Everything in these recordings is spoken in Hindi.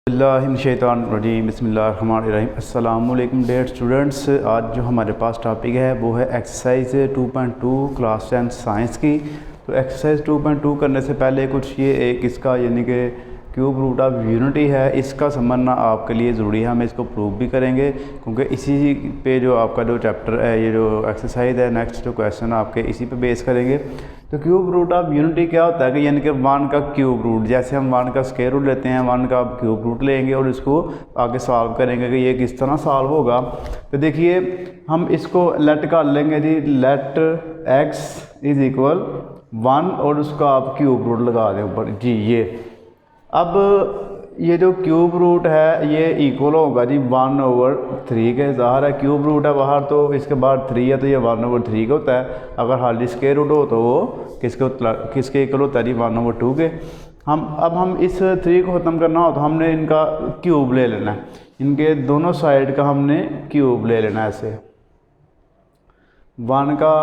बिस्मिल्लाहिर्रहमानिर्रहीम। अस्सलाम वालेकुम डियर स्टूडेंट्स। आज जो हमारे पास टॉपिक है वो है एक्सरसाइज 2.2 क्लास 10 साइंस की। तो एक्सरसाइज 2.2 करने से पहले कुछ ये एक इसका यानी कि क्यूब रूट ऑफ यूनिटी है, इसका समझना आपके लिए ज़रूरी है। हम इसको प्रूव भी करेंगे क्योंकि इसी पे जो आपका जो चैप्टर है, ये जो एक्सरसाइज है, नेक्स्ट जो क्वेश्चन आपके इसी पे बेस करेंगे। तो क्यूब रूट ऑफ यूनिटी क्या होता है कि यानी कि 1 का क्यूब रूट, जैसे हम 1 का स्क्वायर रूट लेते हैं, 1 का क्यूब रूट लेंगे और इसको आगे सॉल्व करेंगे कि ये किस तरह सॉल्व होगा। तो देखिए हम इसको लेट कर लेंगे जी, लेट x इज़ इक्वल 1 और उसका आप क्यूब रूट लगा दें ऊपर जी। ये अब ये जो क्यूब रूट है ये इक्वल होगा जी 1/3 के। ज़ाहिर है क्यूब रूट है बाहर, तो इसके बाद 3 है तो ये 1/3 का होता है। अगर हार्डली स्क्वायर रूट हो तो वो किसके इक्वल होता है जी, 1/2 के। हम इस 3 को ख़त्म करना हो तो हमने इनका क्यूब ले लेना है, इनके दोनों साइड का हमने क्यूब ले लेना है। ऐसे 1 का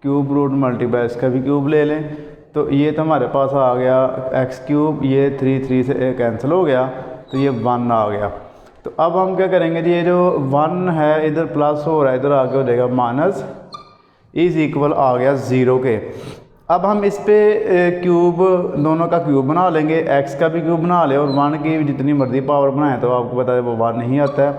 क्यूब रूट मल्टीप्लाई इसका भी क्यूब ले लें, तो ये तो हमारे पास आ गया एक्स क्यूब, ये 3 से कैंसिल हो गया तो ये 1 आ गया। तो अब हम क्या करेंगे जी, ये जो 1 है इधर प्लस हो रहा है, इधर आगे हो जाएगा माइनस, इज़ इक्वल आ गया 0 के। अब हम इस पे क्यूब दोनों का क्यूब बना लेंगे, एक्स का भी क्यूब बना ले और 1 की जितनी मर्जी पावर बनाएं तो आपको पता है वो 1 नहीं आता है।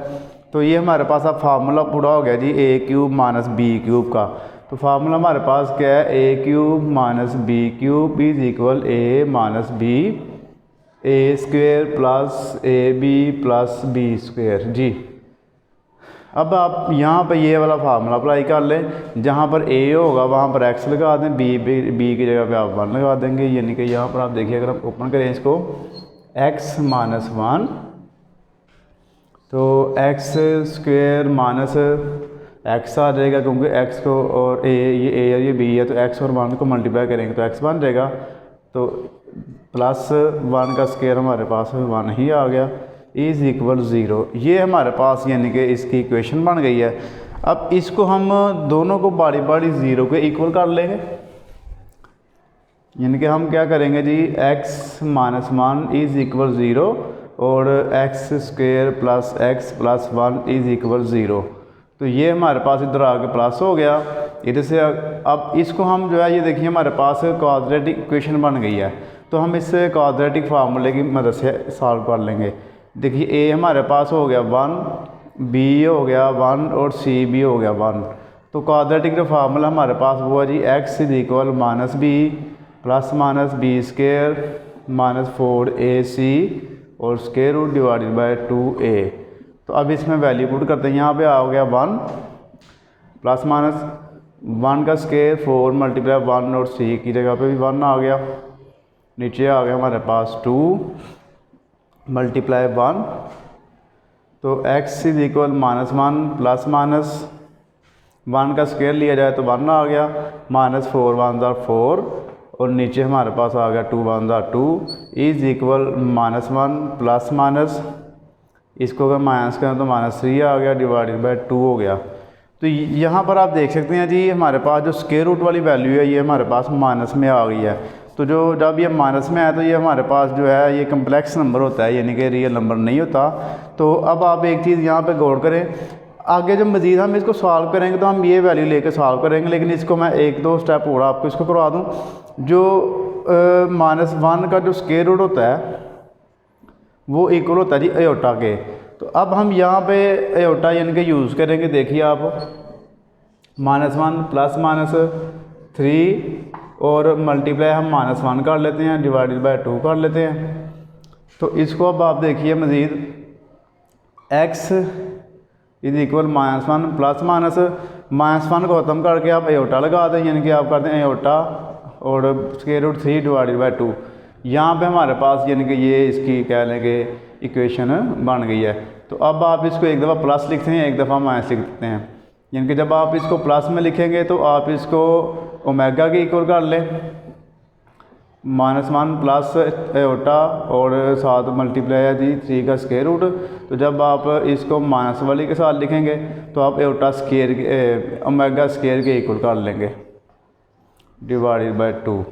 तो ये हमारे पास अब फार्मूला पूरा हो गया जी, A cube minus B cube का। तो फार्मूला हमारे पास क्या है, A cube minus B cube is equal A minus B, A square plus A B plus B square जी। अब आप यहाँ पर ये वाला फार्मूला अप्लाई कर लें, जहाँ पर ए होगा वहाँ पर एक्स लगा दें, बी की जगह पे आप 1 लगा देंगे। यानी कि यहाँ पर आप देखिए, अगर आप ओपन करें इसको एक्स माइनस 1 तो एक्स स्क्वेयर माइनस एक्स आ जाएगा, क्योंकि एक्स को और ए और ये बी है, तो एक्स और 1 को मल्टीप्लाई करेंगे तो एक्स बन जाएगा। तो प्लस 1 का स्क्वायर हमारे पास 1 ही आ गया, इज़ इक्वल 0। ये हमारे पास यानी कि इसकी इक्वेशन बन गई है। अब इसको हम दोनों को बारी बारी 0 के इक्वल कर लेंगे। यानी कि हम क्या करेंगे जी, x माइनस 1 इज़ इक्वल 0 और x square plus x plus 1 is equal 0। तो ये हमारे पास इधर आके प्लस हो गया इधर से। अब इसको हम जो है, ये देखिए हमारे पास क्वाड्रेटिक इक्वेशन बन गई है, तो हम इस क्वाड्रेटिक फार्मूले की मदद से सॉल्व कर लेंगे। देखिए ए हमारे पास हो गया 1, बी हो गया 1 और सी भी हो गया 1। तो क्वाड्रेटिक जो फार्मूला हमारे पास वो है जी, X is equal minus B plus minus B square minus 4ac और square root divided by 2a। तो अब इसमें वैल्यू पुट करते हैं, यहाँ पे आ गया 1 प्लस माइनस 1 का स्क्वायर 4 मल्टीप्लाई 1 और सी की जगह पे भी 1 आ गया, नीचे आ गया हमारे पास 2 मल्टीप्लाई 1। तो x is equal minus 1 plus minus 1 का स्क्वायर लिया जाए तो 1 आ गया, माइनस 4 1 4 और नीचे हमारे पास आ गया 2 1 2 is equal minus 1 plus minus, इसको अगर माइनस करें तो माइनस 3 आ गया डिवाइडेड बाय 2 हो गया। तो यहाँ पर आप देख सकते हैं जी, हमारे पास जो स्क्वायर रूट वाली वैल्यू है ये हमारे पास माइनस में आ गई है। तो जब ये माइनस में है तो ये हमारे पास जो है ये कम्प्लेक्स नंबर होता है, यानी कि रियल नंबर नहीं होता। तो अब आप एक चीज़ यहाँ पे गौर करें, आगे जब मज़ीद हम इसको सॉल्व करेंगे तो हम ये वैल्यू लेके सॉल्व करेंगे, लेकिन इसको मैं 1-2 स्टेप और आपको इसको करवा दूँ। जो माइनस 1 का जो स्क्वायर रूट होता है वो इक्वल होता है जी एयोटा के। तो अब हम यहाँ पे एयोटा यानी कि यूज़ करेंगे। देखिए आप माइनस 1 प्लस माइनस 3 और मल्टीप्लाई हम माइनस 1 कर लेते हैं डिवाइडेड बाय 2 कर लेते हैं। तो इसको अब आप देखिए मज़ीद x is equal minus 1 plus minus 1 को ख़त्म करके आप एयोटा लगा दें, यानी कि आप करते हैं एयोटा और स्क्वायर रूट 3 डिवाइडेड बाय 2। यहाँ पे हमारे पास यानी कि ये इसकी कह लें कि इक्वेशन बन गई है। तो अब आप इसको एक दफ़ा प्लस लिखते हैं, एक दफ़ा माइनस लिख देते हैं। यानी कि जब आप इसको प्लस में लिखेंगे तो आप इसको ओमेगा के इक्वल कर लें, माइनस 1 प्लस एयोटा और साथ मल्टीप्लाई है जी 3 का स्क्वायर रूट। तो जब आप इसको माइनस वाली के साथ लिखेंगे तो आप एयोटा स्क्वायर ओमेगा स्क्वायर के इक्वल कर लेंगे डिवाइडेड बाय 2।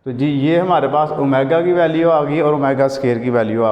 तो जी ये हमारे पास ओमेगा की वैल्यू आ गई और ओमेगा स्क्वायर की वैल्यू आ